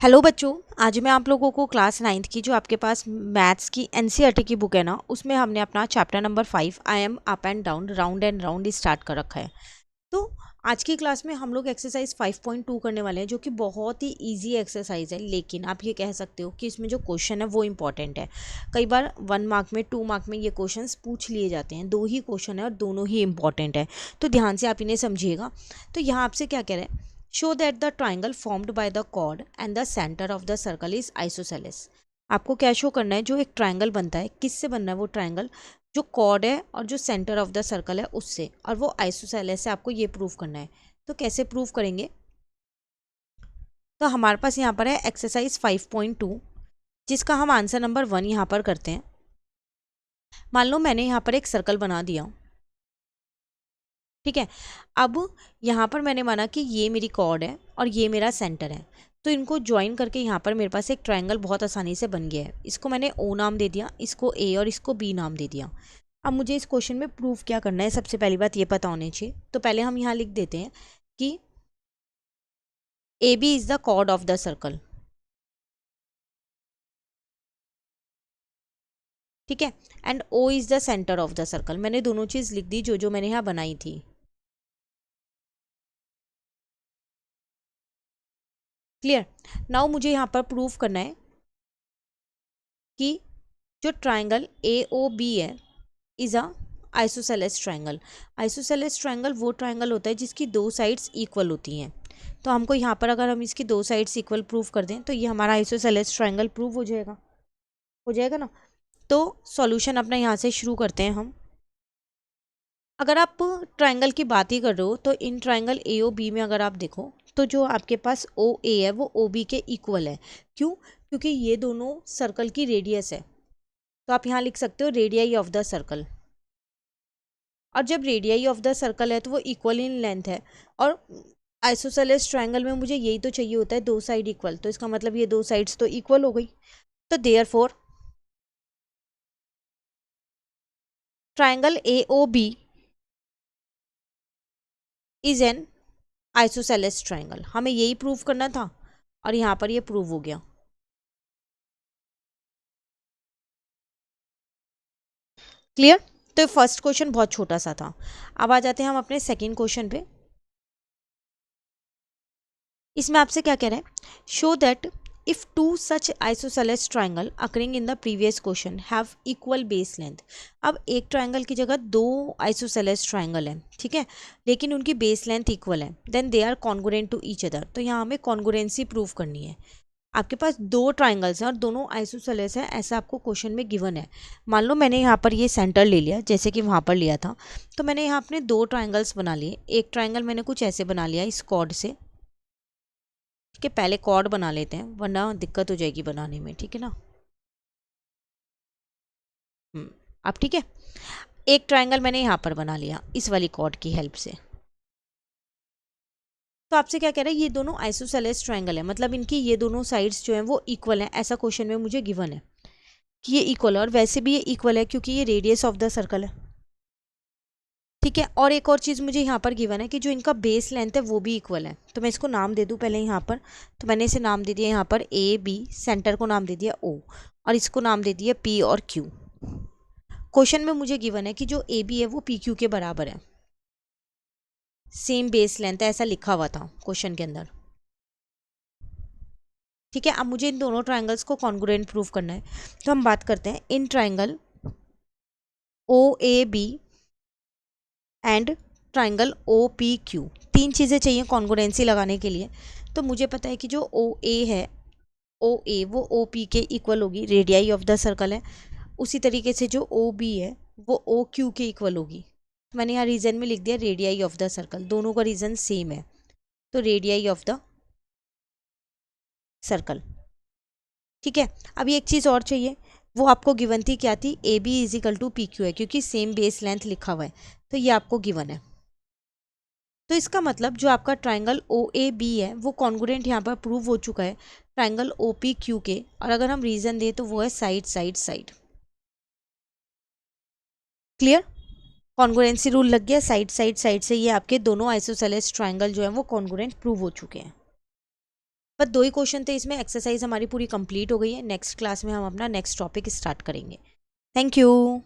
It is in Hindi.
हेलो बच्चों। आज मैं आप लोगों को क्लास 9th की जो आपके पास मैथ्स की एनसीईआरटी की बुक है ना, उसमें हमने अपना chapter number 5 I am up and down round and round start कर रखा है। तो आज की क्लास में हम लोग एक्सरसाइज 5.2 करने वाले हैं, जो कि बहुत ही इजी एक्सरसाइज है। लेकिन आप ये कह सकते हो कि इसमें जो क्वेश्चन है वो इंपॉर्टेंट है। कई बार 1 मार्क में 2 मार्क में ये क्वेश्चन पूछ लिए जाते हैं। 2 ही क्वेश्चन है और दोनों ही इंपॉर्टेंट है, तो ध्यान से आप इन्हें समझिएगा। तो यहाँ आपसे क्या कह रहे हैं, show that the triangle formed by the chord and the centre of the circle is isosceles. आपको क्या शो करना है, जो एक ट्राइंगल बनता है, किससे बनना है वो ट्राइंगल, जो कॉर्ड है और जो सेंटर ऑफ द सर्कल है उससे, और वो आइसोसेलेस है। आपको ये प्रूव करना है। तो कैसे प्रूव करेंगे, तो हमारे पास यहाँ पर है एक्सरसाइज 5.2, जिसका हम आंसर नंबर 1 यहाँ पर करते हैं। मान लो मैंने यहाँ पर एक सर्कल बना दिया, ठीक है। अब यहाँ पर मैंने माना कि ये मेरी कॉर्ड है और ये मेरा सेंटर है, तो इनको ज्वाइन करके यहाँ पर मेरे पास एक ट्रायंगल बहुत आसानी से बन गया है। इसको मैंने ओ नाम दे दिया, इसको ए और इसको बी नाम दे दिया। अब मुझे इस क्वेश्चन में प्रूफ क्या करना है, सबसे पहली बात ये पता होनी चाहिए। तो पहले हम यहाँ लिख देते हैं कि A B is the chord of the circle, ठीक है, and O is the centre of the circle. मैंने दोनों चीज़ लिख दी जो जो मैंने यहाँ बनाई थी। क्लियर। नाउ मुझे यहाँ पर प्रूफ करना है कि जो ट्राइंगल ए ओ बी है is a isosceles triangle. Isosceles triangle वो ट्राइंगल होता है जिसकी दो साइड्स इक्वल होती हैं। तो हमको यहाँ पर अगर हम इसकी दो साइड्स इक्वल प्रूफ कर दें तो ये हमारा आइसोसेलेस ट्राइंगल प्रूव हो जाएगा ना। तो सॉल्यूशन अपना यहाँ से शुरू करते हैं हम। अगर आप ट्राइंगल की बात ही कर रहे हो तो in triangle A O B में अगर आप देखो तो जो आपके पास ओ ए है वो ओ बी के इक्वल है। क्यों? क्योंकि ये दोनों सर्कल की रेडियस है। तो आप यहाँ लिख सकते हो रेडियाई ऑफ द सर्कल। और जब रेडियाई ऑफ द सर्कल है तो वो इक्वल इन लेंथ है। और आइसोसेलेस ट्रायंगल में मुझे यही तो चाहिए होता है, दो साइड इक्वल। तो इसका मतलब ये दो साइड्स तो इक्वल हो गई। तो therefore triangle A O B is an isosceles triangle. हमें यही प्रूव करना था और यहाँ पर ये प्रूव हो गया। क्लियर। तो फर्स्ट क्वेश्चन बहुत छोटा सा था। अब आ जाते हैं हम अपने सेकेंड क्वेश्चन पे। इसमें आपसे क्या कह रहे हैं, show that if two such isosceles triangle occurring in the previous question have equal base length. अब एक ट्राइंगल की जगह दो आइसोसेलेस ट्राइंगल है, ठीक है, लेकिन उनकी बेस लेंथ इक्वल है, then they are congruent to each other. तो यहाँ हमें कॉन्ग्रुएंसी प्रूव करनी है। आपके पास दो ट्राइंगल्स हैं और दोनों आइसोसेलेस हैं, ऐसा आपको क्वेश्चन में गिवन है। मान लो मैंने यहाँ पर ये सेंटर ले लिया जैसे कि वहाँ पर लिया था। तो मैंने यहाँ अपने दो ट्राइंगल्स बना लिए। एक ट्राइंगल मैंने कुछ ऐसे बना लिया इस कॉर्ड से, ठीक है। पहले कॉर्ड बना लेते हैं वरना दिक्कत हो जाएगी बनाने में, ठीक है ना। अब ठीक है, एक ट्रायंगल मैंने यहाँ पर बना लिया इस वाली कॉर्ड की हेल्प से। तो आपसे क्या कह रहा है, ये दोनों आइसोसेलेस ट्रायंगल है, मतलब इनकी ये दोनों साइड्स जो हैं वो इक्वल हैं, ऐसा क्वेश्चन में मुझे गिवन है कि ये इक्वल है। और वैसे भी ये इक्वल है क्योंकि ये रेडियस ऑफ द सर्कल है, ठीक है। और एक और चीज़ मुझे यहाँ पर गिवन है कि जो इनका बेस लेंथ है वो भी इक्वल है। तो मैं इसको नाम दे दूँ पहले यहाँ पर। तो मैंने इसे नाम दे दिया यहाँ पर ए बी, सेंटर को नाम दे दिया ओ, और इसको नाम दे दिया पी और क्यू। क्वेश्चन में मुझे गिवन है कि जो ए बी है वो पी क्यू के बराबर है, सेम बेस लेंथ है, ऐसा लिखा हुआ था क्वेश्चन के अंदर, ठीक है। अब मुझे इन दोनों ट्राइंगल्स को कॉन्ग्रुएंट प्रूव करना है। तो हम बात करते हैं in triangle O A B and triangle O P Q. तीन चीज़ें चाहिए कॉन्ग्रुएंसी लगाने के लिए। तो मुझे पता है कि जो ओ ए है, ओ ए वो ओ पी के इक्वल होगी, रेडियाई ऑफ द सर्कल है। उसी तरीके से जो ओ बी है वो ओ क्यू के इक्वल होगी। तो मैंने यहाँ रीजन में लिख दिया रेडियाई ऑफ द सर्कल, दोनों का रीजन सेम है। तो रेडियाई ऑफ द सर्कल, ठीक है। अभी एक चीज़ और चाहिए, वो आपको गिवन थी, क्या थी, A B is equal to P Q है, क्योंकि सेम बेस लेंथ लिखा हुआ है। तो ये आपको गिवन है। तो इसका मतलब जो आपका ट्राइंगल ओ ए बी है वो कॉन्ग्रुएंट यहाँ पर प्रूव हो चुका है ट्राइंगल ओ पी क्यू के। और अगर हम रीजन दें तो वो है side side side. Clear. Congruency rule लग गया, साइड साइड साइड से ये आपके दोनों आइसोसेलेस ट्राइंगल जो है वो कॉन्ग्रुएंट प्रूव हो चुके हैं। बस 2 ही क्वेश्चन थे इसमें, एक्सरसाइज हमारी पूरी कंप्लीट हो गई है। नेक्स्ट क्लास में हम अपना नेक्स्ट टॉपिक स्टार्ट करेंगे। Thank you.